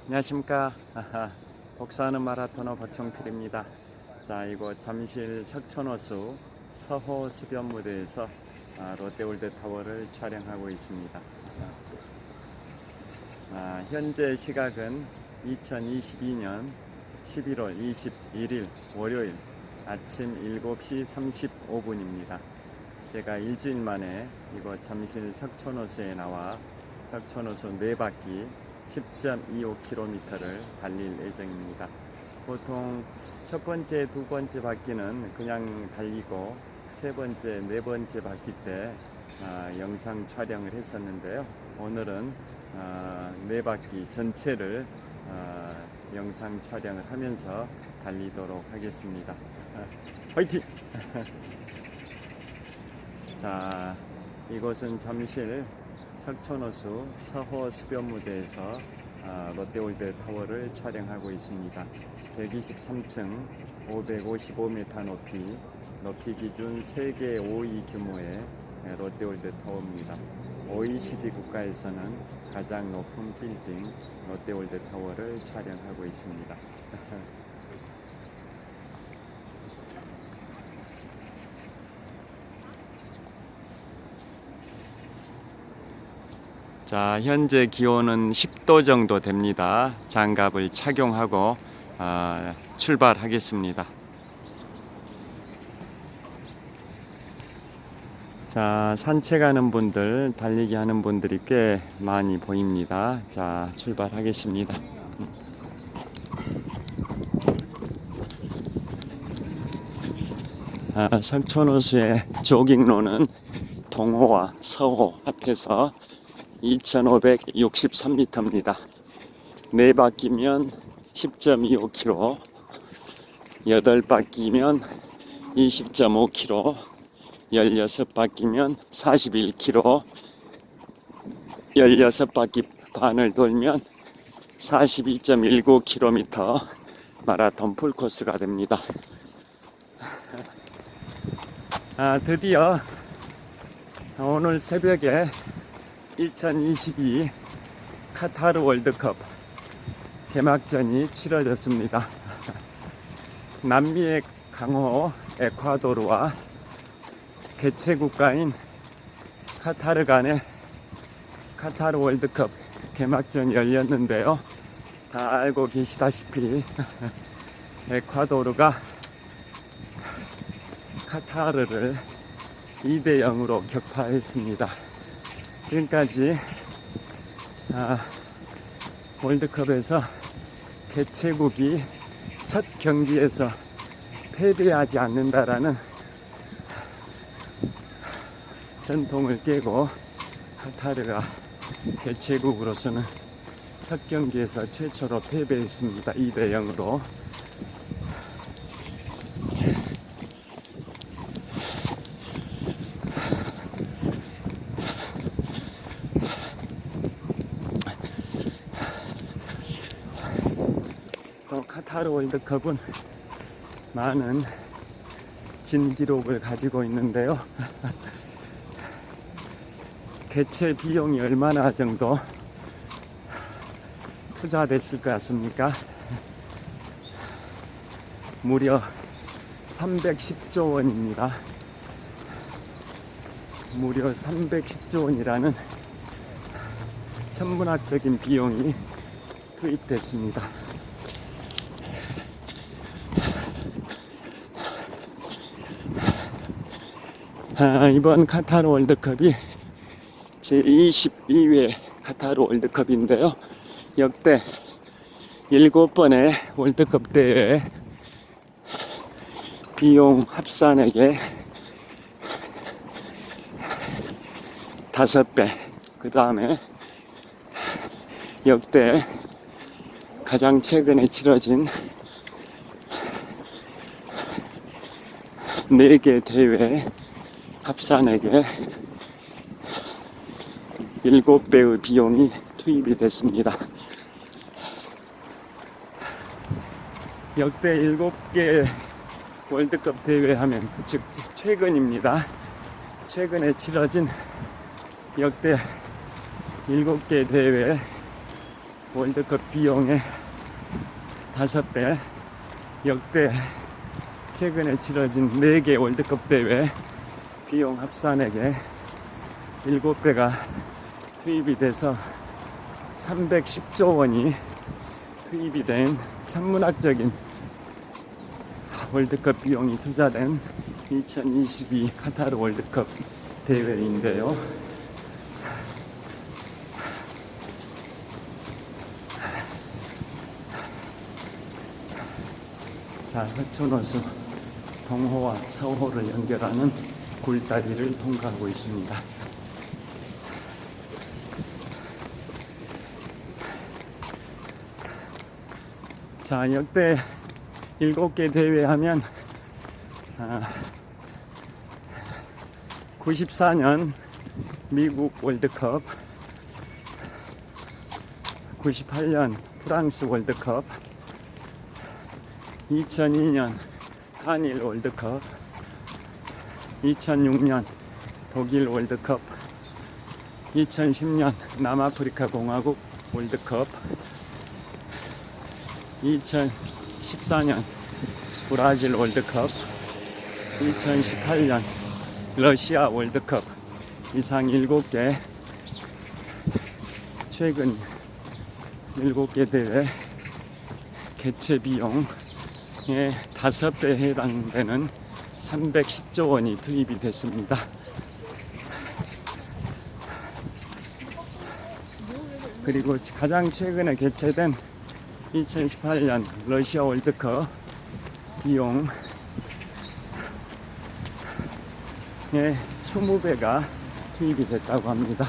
안녕하십니까. 복사하는 마라토너 박정필입니다. 자, 이곳 잠실 석촌호수 서호 수변무대에서 롯데월드타워를 촬영하고 있습니다. 현재 시각은 2022년 11월 21일 월요일 아침 7시 35분입니다. 제가 일주일 만에 이곳 잠실 석촌호수에 나와 석촌호수 4바퀴 10.25km를 달릴 예정입니다. 보통 첫 번째, 두 번째 바퀴는 그냥 달리고 세 번째, 네 번째 바퀴 때 영상 촬영을 했었는데요. 오늘은 네 바퀴 전체를 영상 촬영을 하면서 달리도록 하겠습니다. 화이팅! 자, 이곳은 잠실 석촌호수 서호 수변무대에서 롯데월드타워를 촬영하고 있습니다. 123층 555m 높이 기준 세계 5위 규모의 롯데월드타워입니다. OECD 국가에서는 가장 높은 빌딩 롯데월드타워를 촬영하고 있습니다. 자, 현재 기온은 10도 정도 됩니다. 장갑을 착용하고 출발하겠습니다. 자, 산책하는 분들, 달리기 하는 분들이 꽤 많이 보입니다. 자, 출발하겠습니다. 석촌호수의 조깅로는 동호와 서호 합해서 2563m입니다. 네 바퀴면 10.25km, 8바퀴면 20.5km, 16바퀴면 41km, 16바퀴 반을 돌면 42.19km 마라톤 풀코스가 됩니다. 드디어 오늘 새벽에 2022 카타르 월드컵 개막전이 치러졌습니다. 남미의 강호 에콰도르와 개최 국가인 카타르 간의 카타르 월드컵 개막전이 열렸는데요. 다 알고 계시다시피 에콰도르가 카타르를 2대0으로 격파했습니다. 지금까지 월드컵에서 개최국이 첫 경기에서 패배하지 않는다라는 전통을 깨고 카타르가 개최국으로서는 첫 경기에서 최초로 패배했습니다. 2대0으로. 또 카타르 월드컵은 많은 진기록을 가지고 있는데요. 개최 비용이 얼마나 정도 투자됐을 것 같습니까? 무려 310조 원입니다. 무려 310조 원이라는 천문학적인 비용이 투입됐습니다. 이번 카타르 월드컵이 제22회 카타르 월드컵인데요. 역대 7번의 월드컵 대회 비용 합산액의 5배, 그 다음에 역대 가장 최근에 치러진 4개 대회 합산액의 7배의 비용이 투입이 됐습니다. 역대 7개 월드컵 대회 하면 즉 최근입니다. 최근에 치러진 역대 7개 대회 월드컵 비용의 5배, 역대 최근에 치러진 4개 월드컵 대회 비용 합산액의 7배가 투입이 돼서 310조 원이 투입이 된 천문학적인 월드컵 비용이 투자된 2022 카타르 월드컵 대회인데요. 자, 서촌호수 동호와 서호를 연결하는 굴다리를 통과하고 있습니다. 자, 역대 7개 대회 하면 94년 미국 월드컵, 98년 프랑스 월드컵, 2002년 한일 월드컵, 2006년 독일 월드컵, 2010년 남아프리카 공화국 월드컵, 2014년 브라질 월드컵, 2018년 러시아 월드컵 이상 7개, 최근 7개 대회 개최 비용의 5배에 해당되는 310조 원이 투입이 됐습니다. 그리고 가장 최근에 개최된 2018년 러시아 월드컵 비용의 20배가 투입이 됐다고 합니다.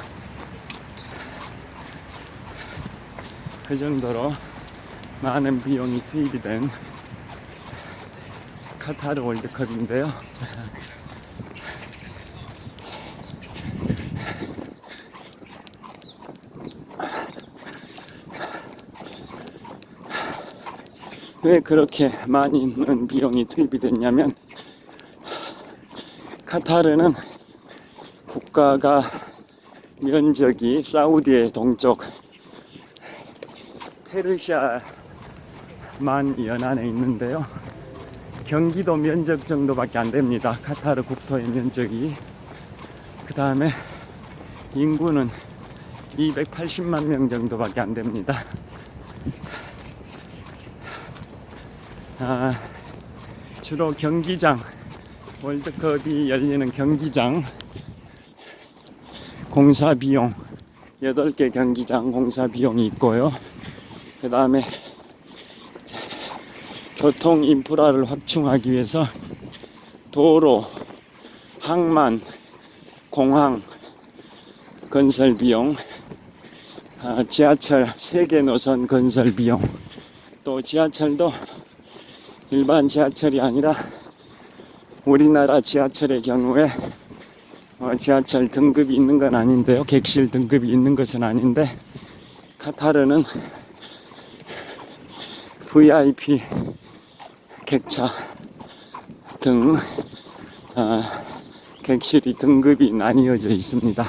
그 정도로 많은 비용이 투입이 된 카타르 월드컵인데요. 왜 그렇게 많은 비용이 투입이 됐냐면, 카타르는 국가가 면적이 사우디의 동쪽 페르시아만 연안에 있는데요. 경기도 면적 정도밖에 안 됩니다. 카타르 국토의 면적이. 그 다음에 인구는 280만 명 정도밖에 안 됩니다. 주로 경기장, 월드컵이 열리는 경기장 공사 비용 8개 경기장 공사 비용이 있고요. 그 다음에 교통 인프라를 확충하기 위해서 도로, 항만, 공항 건설 비용, 지하철 3개 노선 건설 비용, 또 지하철도 일반 지하철이 아니라 우리나라 지하철의 경우에 지하철 등급이 있는 건 아닌데요. 객실 등급이 있는 것은 아닌데, 카타르는 VIP 객차 등 객실이 등급이 나뉘어져 있습니다.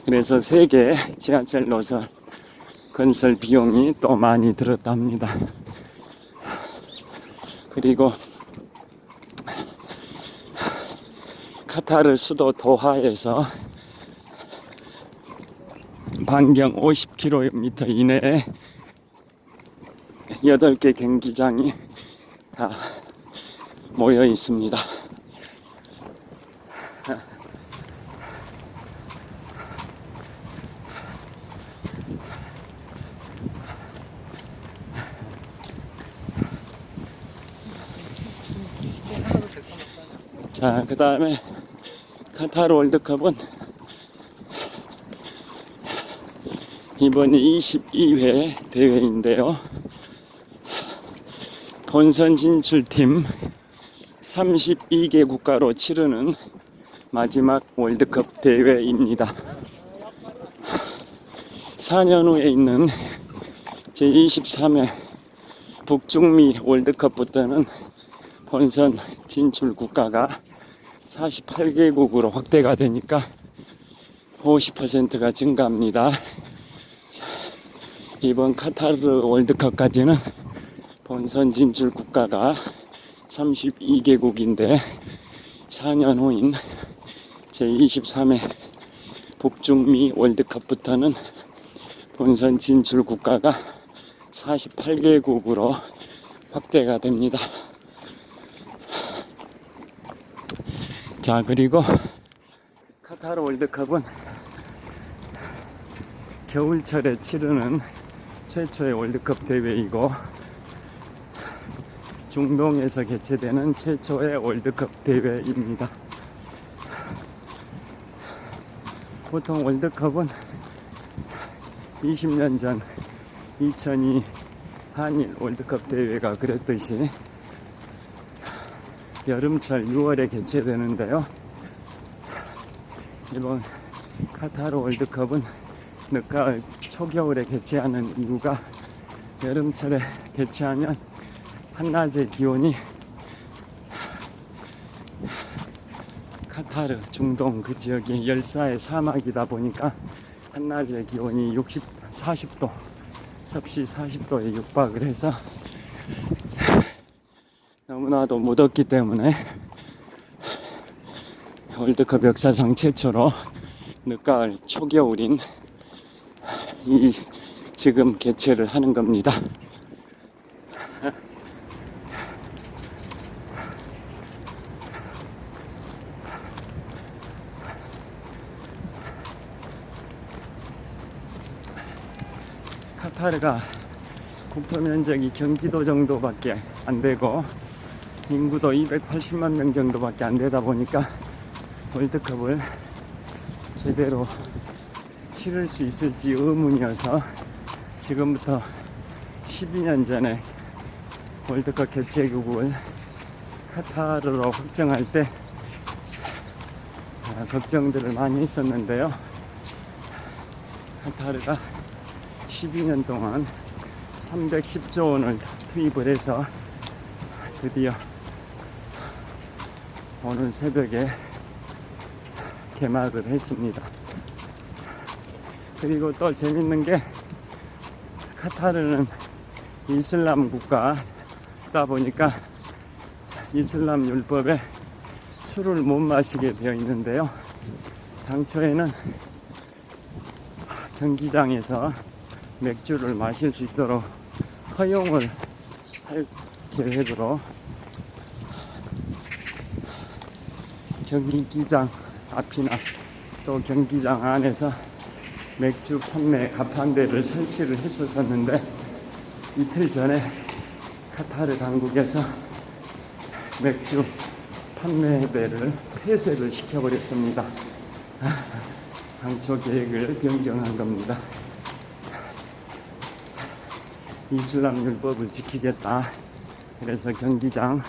그래서 3개 지하철 노선 건설 비용이 또 많이 들었다 합니다. 그리고 카타르 수도 도하에서 반경 50km 이내에 8개 경기장이 다 모여 있습니다. 자, 그 다음에 카타르 월드컵은 이번이 22회 대회인데요. 본선 진출팀 32개 국가로 치르는 마지막 월드컵 대회입니다. 4년 후에 있는 제23회 북중미 월드컵부터는 본선 진출 국가가 48개국으로 확대가 되니까 50%가 증가합니다. 이번 카타르 월드컵까지는 본선 진출 국가가 32개국인데 4년 후인 제23회 북중미 월드컵부터는 본선 진출 국가가 48개국으로 확대가 됩니다. 자, 그리고 카타르 월드컵은 겨울철에 치르는 최초의 월드컵 대회이고 중동에서 개최되는 최초의 월드컵 대회입니다. 보통 월드컵은 20년 전 2002 한일 월드컵 대회가 그랬듯이 여름철 6월에 개최되는데요. 이번 카타르 월드컵은 늦가을 초겨울에 개최하는 이유가 여름철에 개최하면 한낮의 기온이 카타르 중동 그 지역이 열사의 사막이다 보니까 한낮의 기온이 40도 섭씨 40도에 육박을 해서 너무나도 무덥기 때문에 월드컵 역사상 최초로 늦가을 초겨울인 지금 개최를 하는 겁니다. 카타르가 국토 면적이 경기도 정도밖에 안 되고 인구도 280만 명 정도밖에 안 되다 보니까 월드컵을 제대로 치를 수 있을지 의문이어서 지금부터 12년 전에 월드컵 개최국을 카타르로 확정할 때 걱정들을 많이 했었는데요. 카타르가 12년 동안 310조 원을 투입을 해서 드디어 오늘 새벽에 개막을 했습니다. 그리고 또 재밌는 게 카타르는 이슬람 국가다 보니까 이슬람 율법에 술을 못 마시게 되어 있는데요. 당초에는 경기장에서 맥주를 마실 수 있도록 허용을 할 계획으로 경기장 앞이나 또 경기장 안에서 맥주 판매 가판대를 설치를 했었는데 이틀 전에 카타르 당국에서 맥주 판매대를 폐쇄를 시켜버렸습니다. 당초 계획을 변경한 겁니다. 이슬람 율법을 지키겠다. 그래서 경기장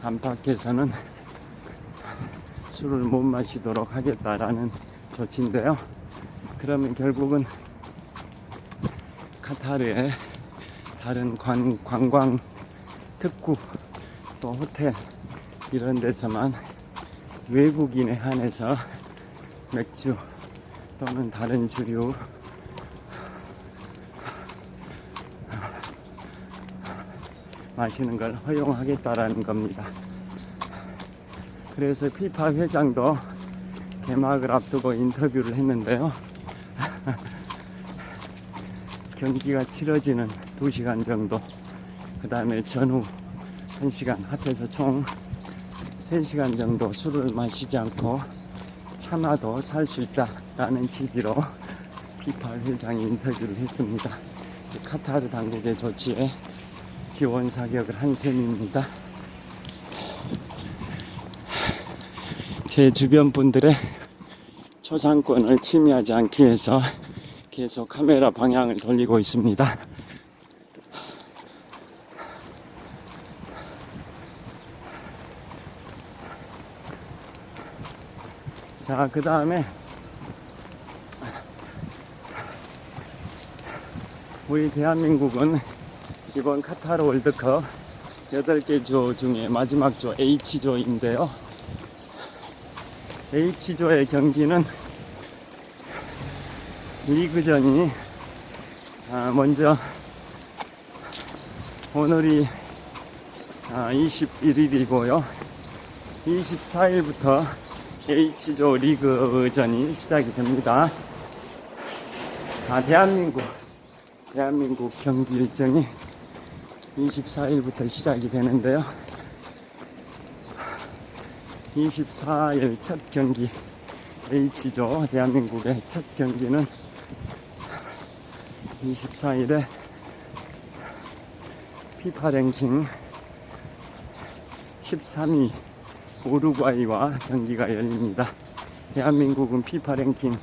안팎에서는 술을 못 마시도록 하겠다라는 조치인데요. 그러면 결국은 카타르의 다른 관광 특구 또 호텔 이런 데서만 외국인에 한해서 맥주 또는 다른 주류 마시는 걸 허용하겠다라는 겁니다. 그래서 피파 회장도 개막을 앞두고 인터뷰를 했는데요. 경기가 치러지는 2시간 정도, 그 다음에 전후 1시간, 합해서 총 3시간 정도 술을 마시지 않고 참아도 살 수 있다라는 취지로 피파 회장이 인터뷰를 했습니다. 즉 카타르 당국의 조치에 지원 사격을 한 셈입니다. 제 주변 분들의 초상권을 침해하지 않기 위해서 계속 카메라 방향을 돌리고 있습니다. 자, 그 다음에 우리 대한민국은 이번 카타르 월드컵 8개 조 중에 마지막 조 H조인데요. H조의 경기는 리그전이 먼저 오늘이 21일이고요. 24일부터 H조 리그전이 시작이 됩니다. 대한민국 경기 일정이 24일부터 시작이 되는데요. 24일 첫 경기, H조 대한민국의 첫 경기는 24일에 피파 랭킹 13위 우루과이와 경기가 열립니다. 대한민국은 피파 랭킹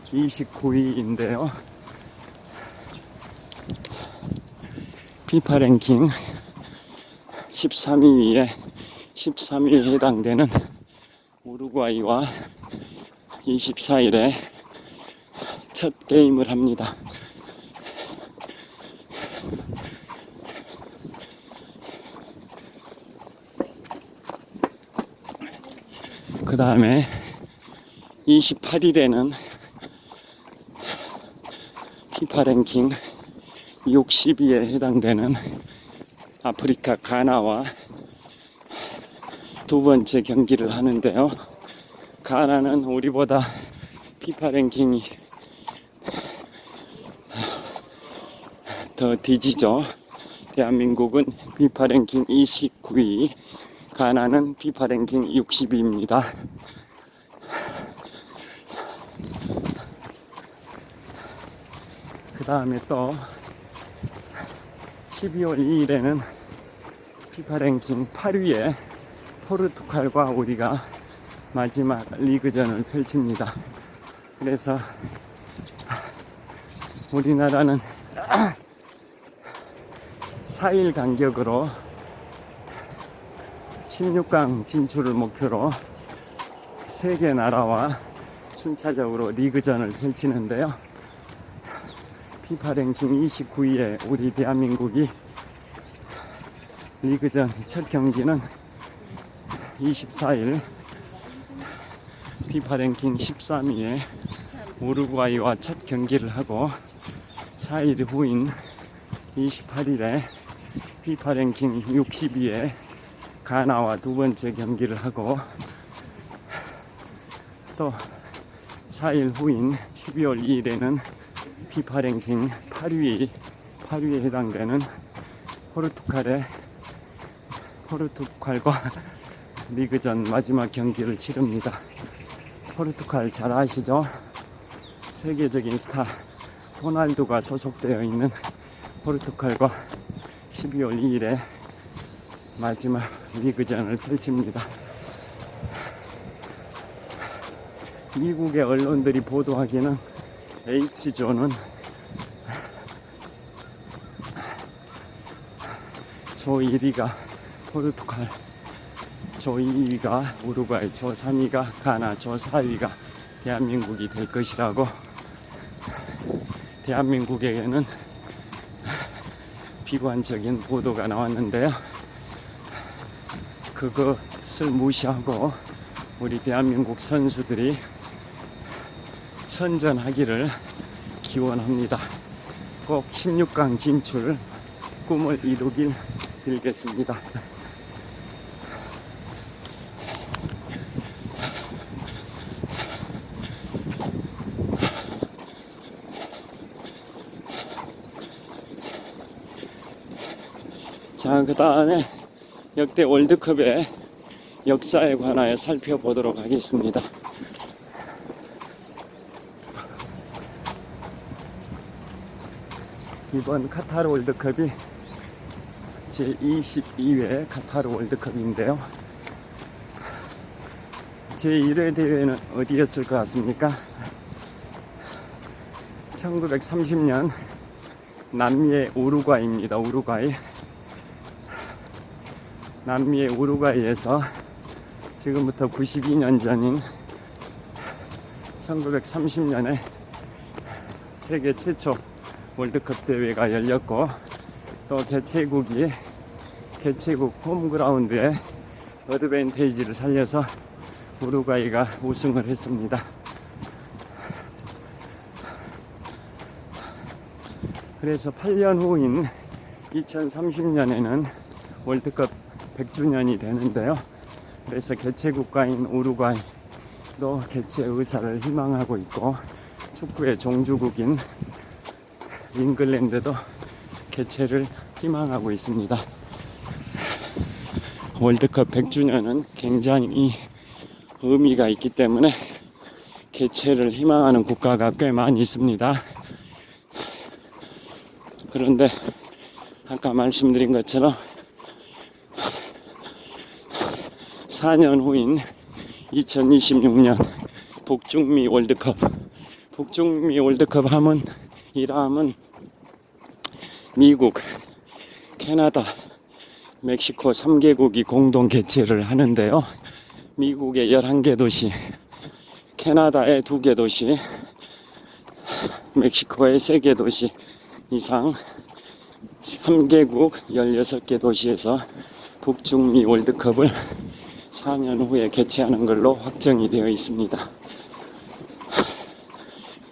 29위인데요. 피파 랭킹 13위에 13위에 해당되는 우루과이와 24일에 첫 게임을 합니다. 그 다음에 28일에는 피파 랭킹 60위에 해당되는 아프리카 가나와 두 번째 경기를 하는데요. 가나는 우리보다 피파 랭킹이 더 뒤지죠. 대한민국은 피파 랭킹 29위, 가나는 피파 랭킹 60위입니다. 그 다음에 또 12월 2일에는 피파 랭킹 8위에 포르투갈과 우리가 마지막 리그전을 펼칩니다. 그래서 우리나라는 4일 간격으로 16강 진출을 목표로 3개 나라와 순차적으로 리그전을 펼치는데요. 피파 랭킹 29위에 우리 대한민국이 리그전 첫 경기는 24일 피파 랭킹 13위에 우루과이와 첫 경기를 하고 4일 후인 28일에 피파 랭킹 60위에 가나와 두 번째 경기를 하고 또 4일 후인 12월 2일에는 피파 랭킹 8위에 해당되는 포르투갈과 리그전 마지막 경기를 치릅니다. 포르투갈 잘 아시죠? 세계적인 스타 호날두가 소속되어 있는 포르투갈과 12월 2일에 마지막 리그전을 펼칩니다. 미국의 언론들이 보도하기는 H조는 조 1위가 포르투갈, 조 2위가 우루과이, 조 3위가 가나, 조 4위가 대한민국이 될 것이라고 대한민국에게는 비관적인 보도가 나왔는데요. 그것을 무시하고 우리 대한민국 선수들이 선전하기를 기원합니다. 꼭 16강 진출 꿈을 이루길 빌겠습니다. 자, 그 다음에 역대 월드컵의 역사에 관하여 살펴보도록 하겠습니다. 이번 카타르 월드컵이 제22회 카타르 월드컵인데요. 제1회 대회는 어디였을 것 같습니까? 1930년 남미의 우루과이입니다. 우루과이. 남미의 우루과이에서 지금부터 92년 전인 1930년에 세계 최초 월드컵 대회가 열렸고, 또 개최국 홈그라운드에 어드밴테이지를 살려서 우루과이가 우승을 했습니다. 그래서 8년 후인 2030년에는 월드컵 100주년이 되는데요. 그래서 개최 국가인 우루과이도 개최 의사를 희망하고 있고, 축구의 종주국인 잉글랜드도 개최를 희망하고 있습니다. 월드컵 100주년은 굉장히 의미가 있기 때문에 개최를 희망하는 국가가 꽤 많이 있습니다. 그런데 아까 말씀드린 것처럼 4년 후인 2026년 북중미 월드컵, 북중미 월드컵 하면 이라면 미국, 캐나다, 멕시코 3개국이 공동 개최를 하는데요. 미국의 11개 도시, 캐나다의 2개 도시, 멕시코의 3개 도시 이상 3개국 16개 도시에서 북중미 월드컵을 4년 후에 개최하는 걸로 확정이 되어 있습니다.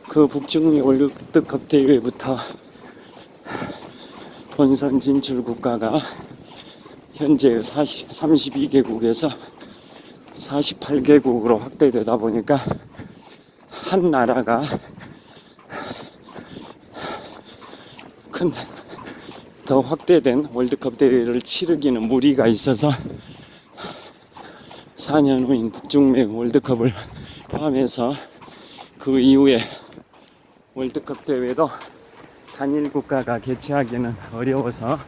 그 북중미 월드컵 대회부터 본선 진출 국가가 현재 32개국에서 48개국으로 확대되다 보니까 한 나라가 더 확대된 월드컵 대회를 치르기는 무리가 있어서 4년 후인 북중미 월드컵을 포함해서 그 이후에 월드컵 대회도 단일 국가가 개최하기는 어려워서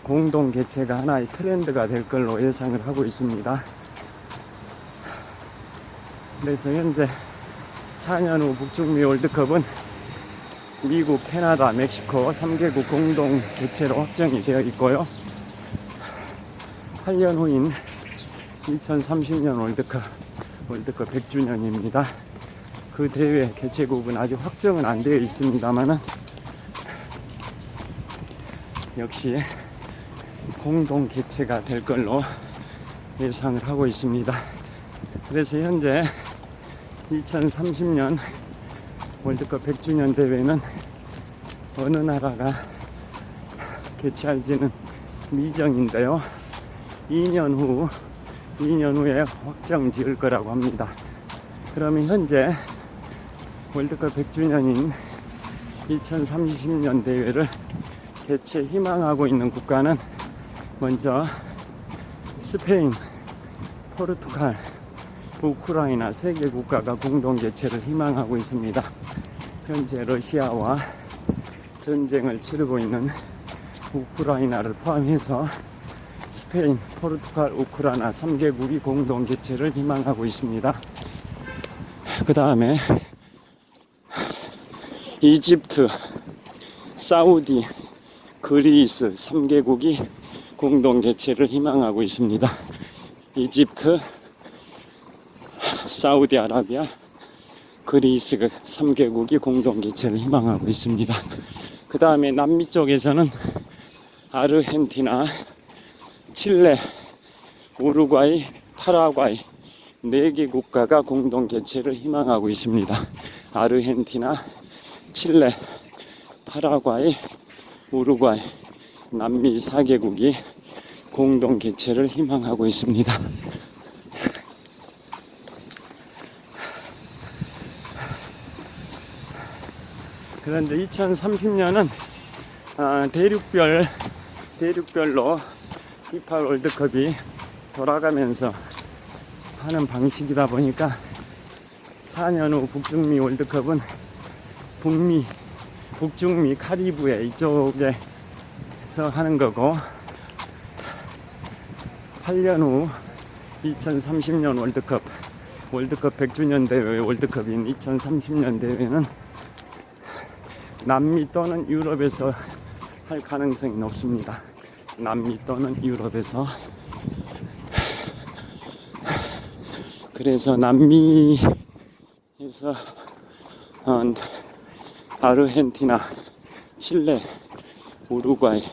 공동 개최가 하나의 트렌드가 될 걸로 예상을 하고 있습니다. 그래서 현재 4년 후 북중미 월드컵은 미국, 캐나다, 멕시코 3개국 공동 개최로 확정이 되어 있고요. 8년 후인 2030년 월드컵 100주년입니다. 그 대회 개최국은 아직 확정은 안 되어 있습니다만은 역시 공동 개최가 될 걸로 예상을 하고 있습니다. 그래서 현재 2030년 월드컵 100주년 대회는 어느 나라가 개최할지는 미정인데요. 2년 후에 확정 지을 거라고 합니다. 그러면 현재 월드컵 100주년인 2030년 대회를 개최 희망하고 있는 국가는 먼저 스페인, 포르투갈, 우크라이나 3개 국가가 공동 개최를 희망하고 있습니다. 현재 러시아와 전쟁을 치르고 있는 우크라이나를 포함해서 스페인, 포르투갈, 우크라이나 3개국이 공동 개최를 희망하고 있습니다. 그 다음에 이집트, 사우디, 그리스 3개국이 공동 개최를 희망하고 있습니다. 이집트, 사우디아라비아, 그리스 3개국이 공동 개최를 희망하고 있습니다. 그 다음에 남미 쪽에서는 아르헨티나, 칠레, 우루과이, 파라과이 4개 국가가 공동 개최를 희망하고 있습니다. 아르헨티나, 칠레, 파라과이, 우루과이, 남미 4개국이 공동 개최를 희망하고 있습니다. 그런데 2030년은 대륙별로 피파 월드컵이 돌아가면서 하는 방식이다 보니까 4년 후 북중미 월드컵은 북중미 카리브해 이쪽에서 하는 거고, 8년 후 2030년 월드컵 100주년 대회 월드컵인 2030년 대회는 남미 또는 유럽에서 할 가능성이 높습니다. 남미 또는 유럽에서. 그래서 남미에서 아르헨티나, 칠레, 우루과이,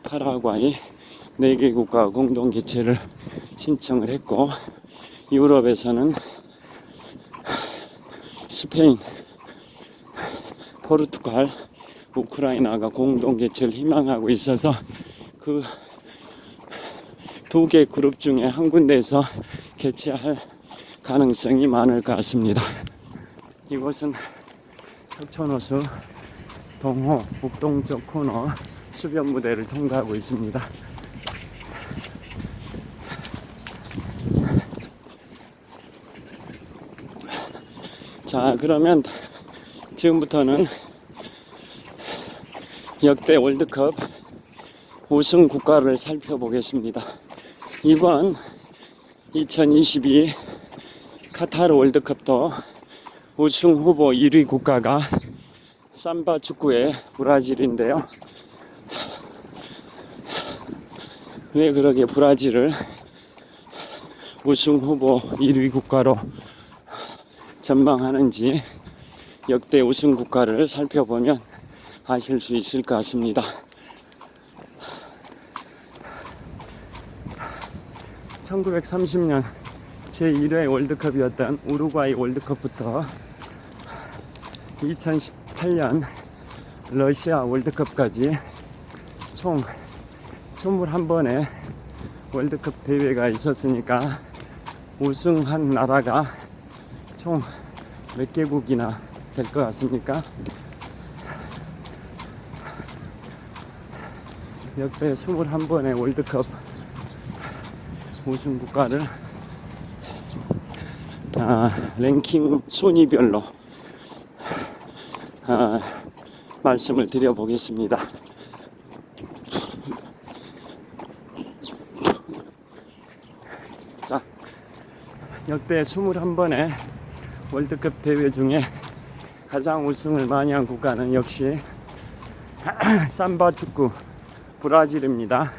파라과이 4개 국가 공동 개최를 신청을 했고, 유럽에서는 스페인, 포르투갈, 우크라이나가 공동 개최를 희망하고 있어서 그 두 개 그룹 중에 한 군데에서 개최할 가능성이 많을 것 같습니다. 이곳은 석촌호수 동호 북동쪽 코너 수변무대를 통과하고 있습니다. 자, 그러면 지금부터는 역대 월드컵 우승 국가를 살펴보겠습니다. 이번 2022 카타르 월드컵도 우승 후보 1위 국가가 삼바 축구의 브라질인데요. 왜 그렇게 브라질을 우승 후보 1위 국가로 전망하는지 역대 우승 국가를 살펴보면 아실 수 있을 것 같습니다. 1930년 제1회 월드컵이었던 우루과이 월드컵부터 2018년 러시아 월드컵까지 총 21번의 월드컵 대회가 있었으니까 우승한 나라가 총 몇 개국이나 될 것 같습니까? 역대 21번의 월드컵 우승 국가를 랭킹 순위별로 말씀을 드려보겠습니다. 자, 역대 21번의 월드컵 대회 중에 가장 우승을 많이 한 국가는 역시 삼바 축구 브라질입니다.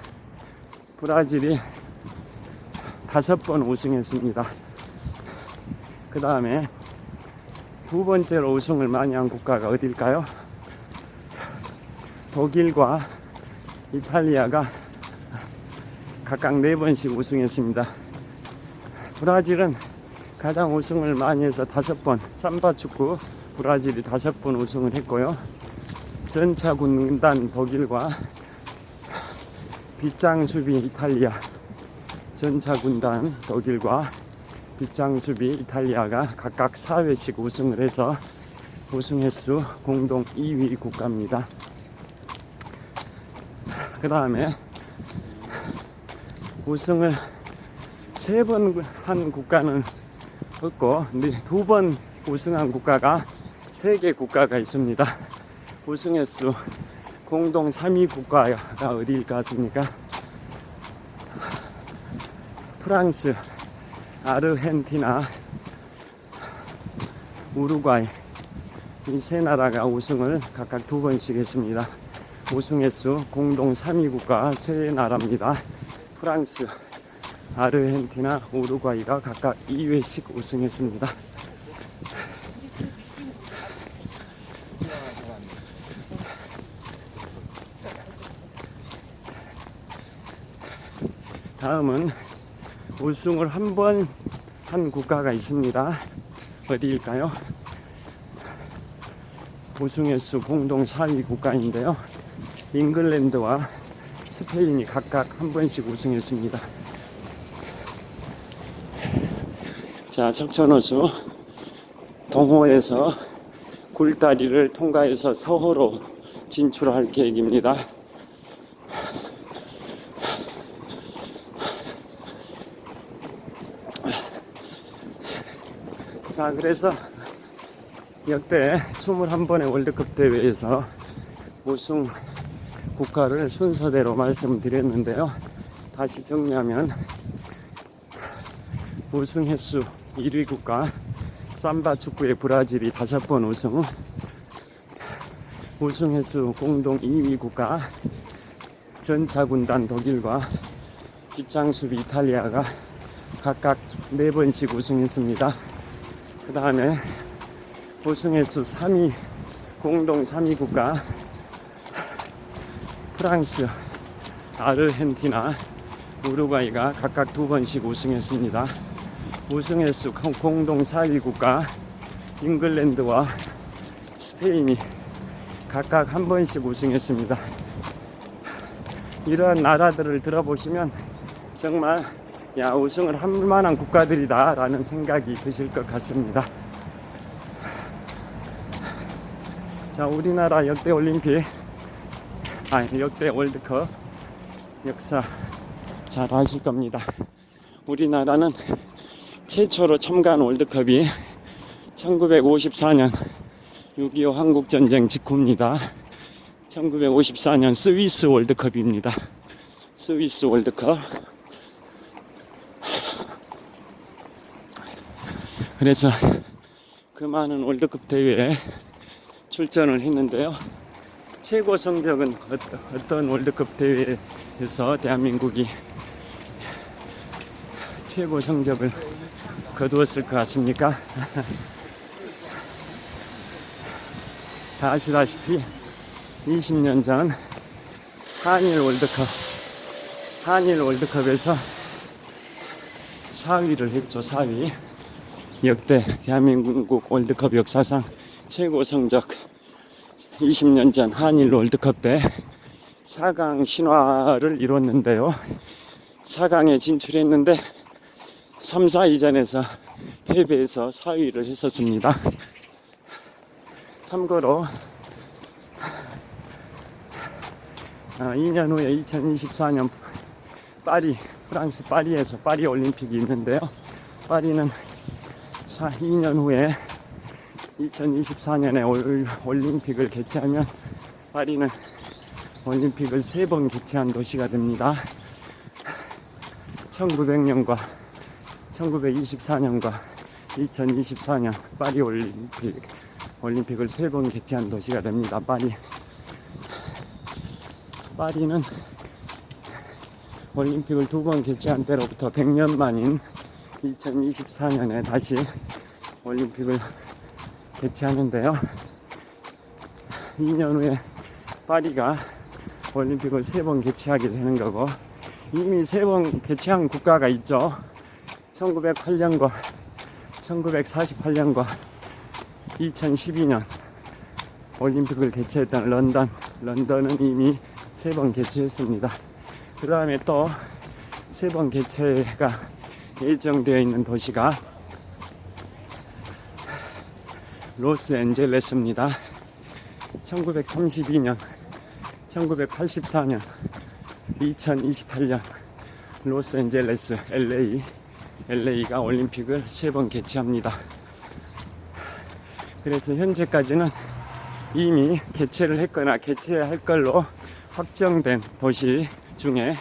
브라질이 5번 우승했습니다. 그 다음에 두 번째로 우승을 많이 한 국가가 어딜까요? 독일과 이탈리아가 각각 4번씩 우승했습니다. 브라질은 가장 우승을 많이 해서 5번, 삼바 축구 브라질이 5번 우승을 했고요. 전차 군단 독일과 빗장 수비 이탈리아, 전차 군단 독일과 빗장 수비 이탈리아가 각각 4회씩 우승을 해서 우승 횟수 공동 2위 국가입니다. 그 다음에 우승을 3번 한 국가는 없고 2번 우승한 국가가 3개 국가가 있습니다. 우승 횟수 공동 3위 국가가 어디일 것 같습니까? 프랑스, 아르헨티나, 우루과이 이 세 나라가 우승을 각각 2번씩 했습니다. 우승 횟수 공동 3위 국가 세 나라입니다. 프랑스, 아르헨티나, 우루과이가 각각 2회씩 우승했습니다. 다음은 우승을 한 번 한 국가가 있습니다. 어디일까요? 우승 횟수 공동 4위 국가인데요. 잉글랜드와 스페인이 각각 한 번씩 우승했습니다. 자, 석촌호수 동호에서 굴다리를 통과해서 서호로 진출할 계획입니다. 자, 그래서 역대 21번의 월드컵 대회에서 우승 국가를 순서대로 말씀드렸는데요. 다시 정리하면 우승 횟수 1위 국가 삼바 축구의 브라질이 5번 우승, 우승 횟수 공동 2위 국가 전차 군단 독일과 빗장 수비 이탈리아가 각각 4번씩 우승했습니다. 그 다음에 우승 횟수 3위 공동 3위 국가 프랑스, 아르헨티나, 우루과이가 각각 2번씩 우승했습니다. 우승 횟수 공동 4위 국가 잉글랜드와 스페인이 각각 한 번씩 우승했습니다. 이런 나라들을 들어보시면 정말 우승을 할 만한 국가들이다 라는 생각이 드실 것 같습니다. 자, 우리나라 역대 올림픽 역대 월드컵 역사 잘 아실 겁니다. 우리나라는 최초로 참가한 월드컵이 1954년 6.25 한국전쟁 직후입니다. 1954년 스위스 월드컵입니다. 스위스 월드컵. 그래서 그 많은 월드컵 대회에 출전을 했는데요. 최고 성적은 어떤 월드컵 대회에서 대한민국이 최고 성적을 거두었을 것 같습니까? 다 아시다시피 20년 전 한일 월드컵에서 4위를 했죠. 4위. 역대 대한민국 월드컵 역사상 최고 성적. 20년 전 한일 월드컵 때 4강 신화를 이뤘는데요. 4강에 진출했는데 3, 4위전에서 패배해서 4위를 했었습니다. 참고로 2년 후에 2024년 프랑스 파리에서 파리 올림픽이 있는데요. 파리는 2년 후에 2024년에 올림픽을 개최하면 파리는 올림픽을 3번 개최한 도시가 됩니다. 1900년과 1924년과 2024년 파리 올림픽을 3번 개최한 도시가 됩니다. 파리는 올림픽을 2번 개최한 때로부터 100년 만인 2024년에 다시 올림픽을 개최하는데요. 2년 후에 파리가 올림픽을 3번 개최하게 되는 거고, 이미 3번 개최한 국가가 있죠. 1908년과 1948년과 2012년 올림픽을 개최했던 런던은 이미 3번 개최했습니다. 그 다음에 또 3번 개최가 예정되어 있는 도시가 로스앤젤레스입니다. 1932년, 1984년, 2028년 로스앤젤레스, LA가 올림픽을 3번 개최합니다. 그래서 현재까지는 이미 개최를 했거나 개최할 걸로 확정된 도시 중에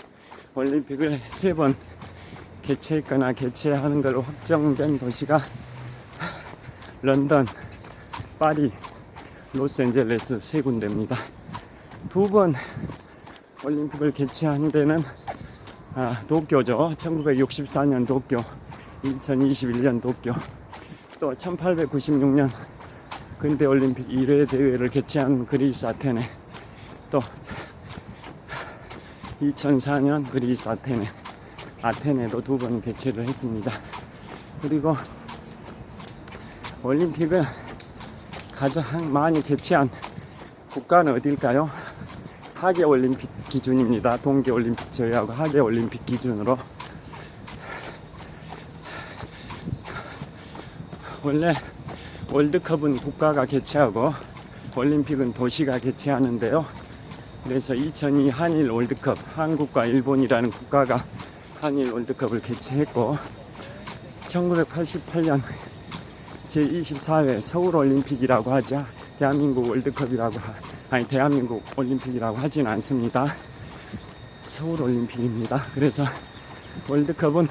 올림픽을 3번 개최했거나 개최하는 걸로 확정된 도시가 런던, 파리, 로스앤젤레스 3군데입니다. 2번 올림픽을 개최한 데는 도쿄죠. 1964년 도쿄, 2021년 도쿄, 또 1896년 근대올림픽 1회 대회를 개최한 그리스 아테네, 또 2004년 그리스 아테네도 2번 개최를 했습니다. 그리고 올림픽을 가장 많이 개최한 국가는 어딜까요? 하계올림픽 기준입니다. 동계올림픽 제외하고 하계올림픽 기준으로. 원래 월드컵은 국가가 개최하고 올림픽은 도시가 개최하는데요. 그래서 2002 한일 월드컵, 한국과 일본이라는 국가가 한일 월드컵을 개최했고, 1988년 제24회 서울올림픽이라고 하자 대한민국 올림픽이라고 하진 않습니다. 서울올림픽입니다. 그래서 월드컵은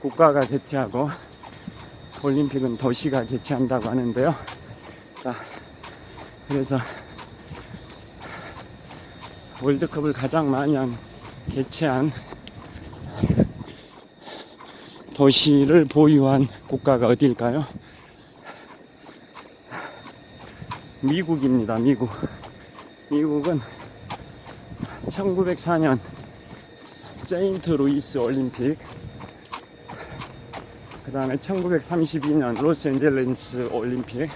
국가가 개최하고 올림픽은 도시가 개최한다고 하는데요. 자, 그래서 월드컵을 가장 많이 개최한 도시를 보유한 국가가 어디일까요? 미국입니다. 미국은 1904년 세인트루이스 올림픽, 그 다음에 1932년 로스앤젤레스 올림픽,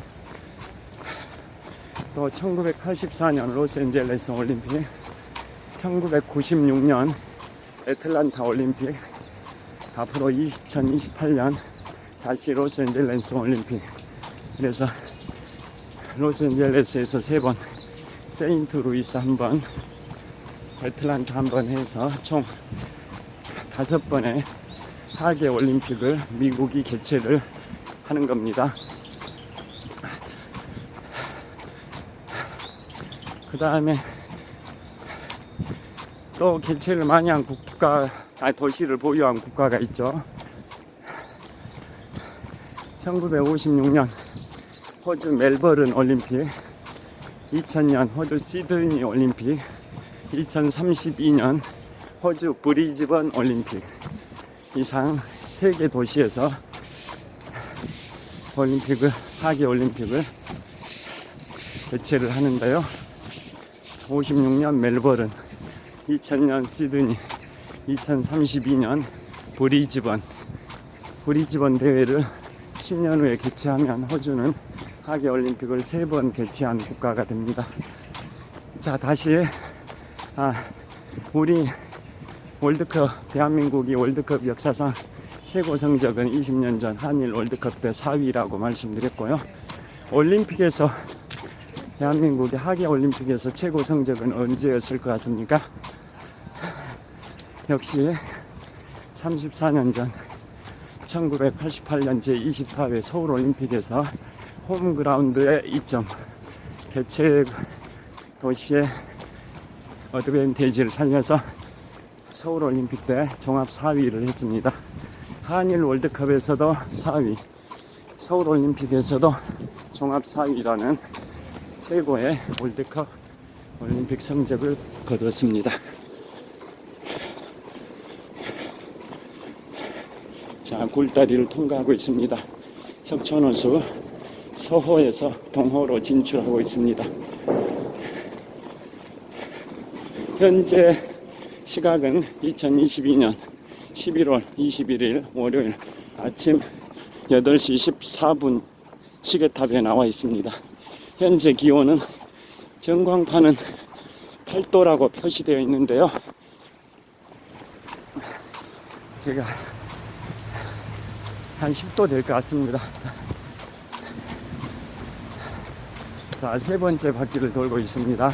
또 1984년 로스앤젤레스 올림픽, 1996년 애틀란타 올림픽, 앞으로 2028년 다시 로스앤젤레스 올림픽. 그래서 로스앤젤레스에서 3번, 세인트루이스 1번, 애틀란타 1번 해서 총 5번의 하계 올림픽을 미국이 개최를 하는 겁니다. 그 다음에 또 개최를 많이 한 도시를 보유한 국가가 있죠. 1956년 호주 멜버른 올림픽, 2000년 호주 시드니 올림픽, 2032년 호주 브리즈번 올림픽. 이상 3개 도시에서 하계 올림픽을 개최를 하는데요. 56년 멜버른, 2000년 시드니, 2032년 브리즈번 대회를 10년 후에 개최하면 호주는 하계 올림픽을 3번 개최한 국가가 됩니다. 자, 다시 우리 대한민국이 월드컵 역사상 최고 성적은 20년 전 한일 월드컵 때 4위라고 말씀드렸고요. 올림픽에서 대한민국이 하계 올림픽에서 최고 성적은 언제였을 것 같습니까? 역시 34년 전 1988년 제24회 서울올림픽에서 홈그라운드의 이점, 개최 도시의 어드밴티지를 살려서 서울올림픽 때 종합 4위를 했습니다. 한일 월드컵에서도 4위, 서울올림픽에서도 종합 4위라는 최고의 올림픽 성적을 거뒀습니다. 자, 굴다리를 통과하고 있습니다. 석촌호수 서호에서 동호로 진출하고 있습니다. 현재 시각은 2022년 11월 21일 월요일 아침 8시 14분 시계탑에 나와 있습니다. 현재 기온은 전광판은 8도라고 표시되어 있는데요. 제가 한 10도 될 것 같습니다. 자, 3번째 바퀴를 돌고 있습니다.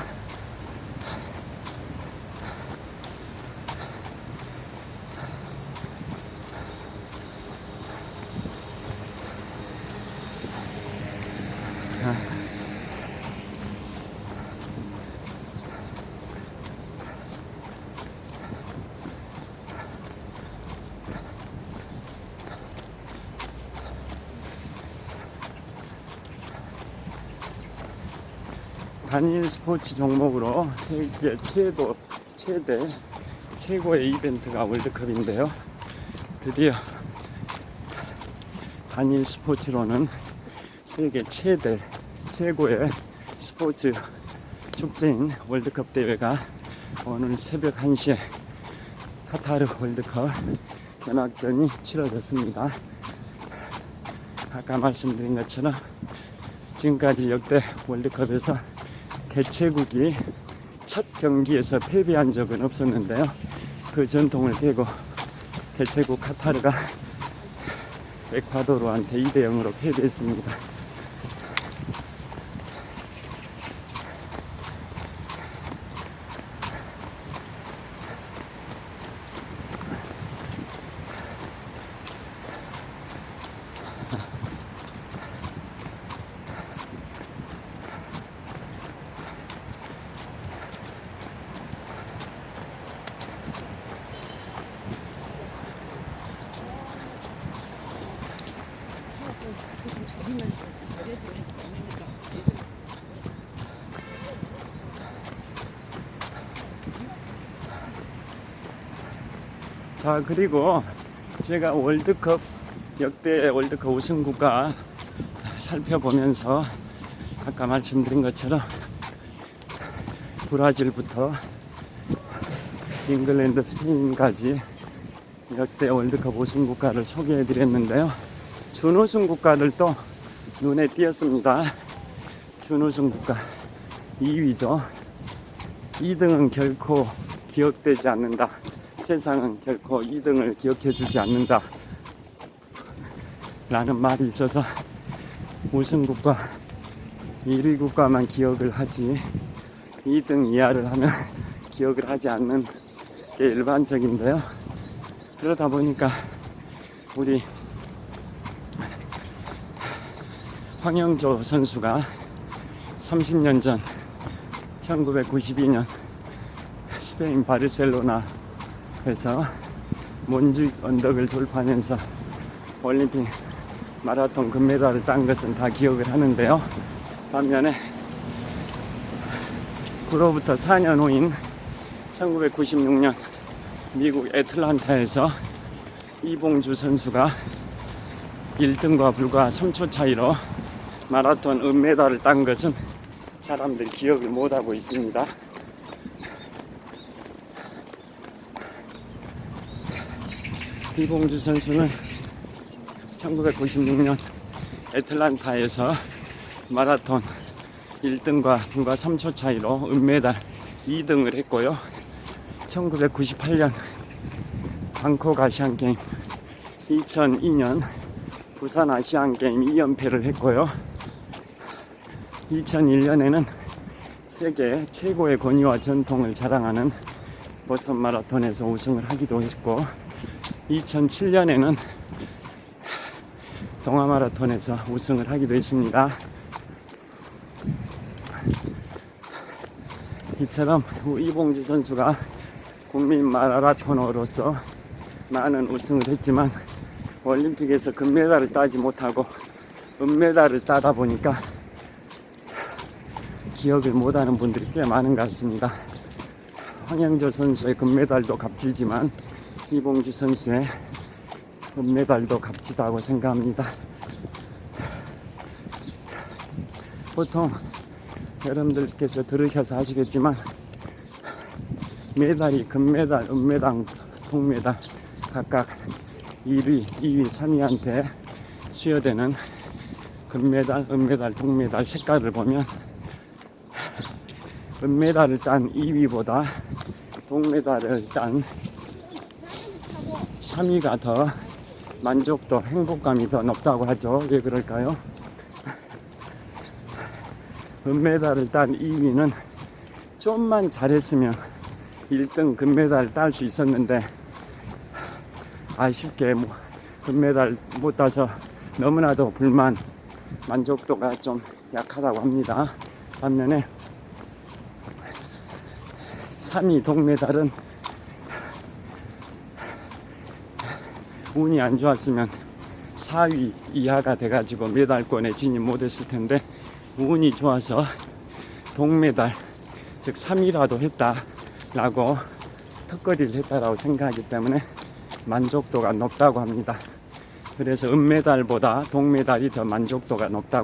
단일 스포츠 종목으로 세계 최고의 이벤트가 월드컵인데요. 드디어 단일 스포츠로는 세계 최고의 스포츠 축제인 월드컵 대회가 오늘 새벽 1시에 카타르 월드컵 개막전이 치러졌습니다. 아까 말씀드린 것처럼 지금까지 역대 월드컵에서 개최국이 첫 경기에서 패배한 적은 없었는데요. 그 전통을 깨고 개최국 카타르가 에콰도르한테 2대0으로 패배했습니다. 자, 그리고 제가 역대 월드컵 우승국가 살펴보면서 아까 말씀드린 것처럼 브라질부터 잉글랜드, 스페인까지 역대 월드컵 우승국가를 소개해 드렸는데요. 준우승 국가들도 눈에 띄었습니다. 준우승 국가 2위죠. 2등은 결코 기억되지 않는다. 세상은 결코 2등을 기억해 주지 않는다. 라는 말이 있어서 우승국과 1위 국가만 기억을 하지 2등 이하를 하면 기억을 하지 않는 게 일반적인데요. 그러다 보니까 우리 황영조 선수가 30년 전 1992년 스페인 바르셀로나에서 몬주익 언덕을 돌파하면서 올림픽 마라톤 금메달을 딴 것은 다 기억을 하는데요. 반면에 그로부터 4년 후인 1996년 미국 애틀란타에서 이봉주 선수가 1등과 불과 3초 차이로 마라톤 은메달을 딴 것은 사람들이 기억을 못하고 있습니다. 이봉주 선수는 1996년 애틀란타에서 마라톤 1등과 불과 3초 차이로 은메달 2등을 했고요. 1998년 방콕 아시안게임, 2002년 부산 아시안게임 2연패를 했고요. 2001년에는 세계 최고의 권위와 전통을 자랑하는 보스턴 마라톤에서 우승을 하기도 했고, 2007년에는 동아 마라톤에서 우승을 하기도 했습니다. 이처럼 이봉주 선수가 국민 마라토너로서 많은 우승을 했지만 올림픽에서 금메달을 따지 못하고 은메달을 따다 보니까 기억을 못하는 분들이 꽤 많은 것 같습니다. 황영조 선수의 금메달도 값지지만 이봉주 선수의 은메달도 값지다고 생각합니다. 보통 여러분들께서 들으셔서 아시겠지만 메달이 금메달, 은메달, 동메달 각각 1위, 2위, 3위한테 수여되는 금메달, 은메달, 동메달 색깔을 보면 은메달을 딴 2위보다 동메달을 딴 3위가 더 만족도, 행복감이 더 높다고 하죠. 왜 그럴까요? 은메달을 딴 2위는 좀만 잘했으면 1등 금메달 딸 수 있었는데 아쉽게 금메달 못 따서 너무나도 불만, 만족도가 좀 약하다고 합니다. 반면에 3위 동메달은 운이 안 좋았으면 4위 이하가 돼가지고 메달권에 진입 못했을 텐데 운이 좋아서 동메달, 즉 3위라도 했다라고 턱걸이를 했다라고 생각하기 때문에 만족도가 높다고 합니다. 그래서 은메달보다 동메달이 더 만족도가 높다고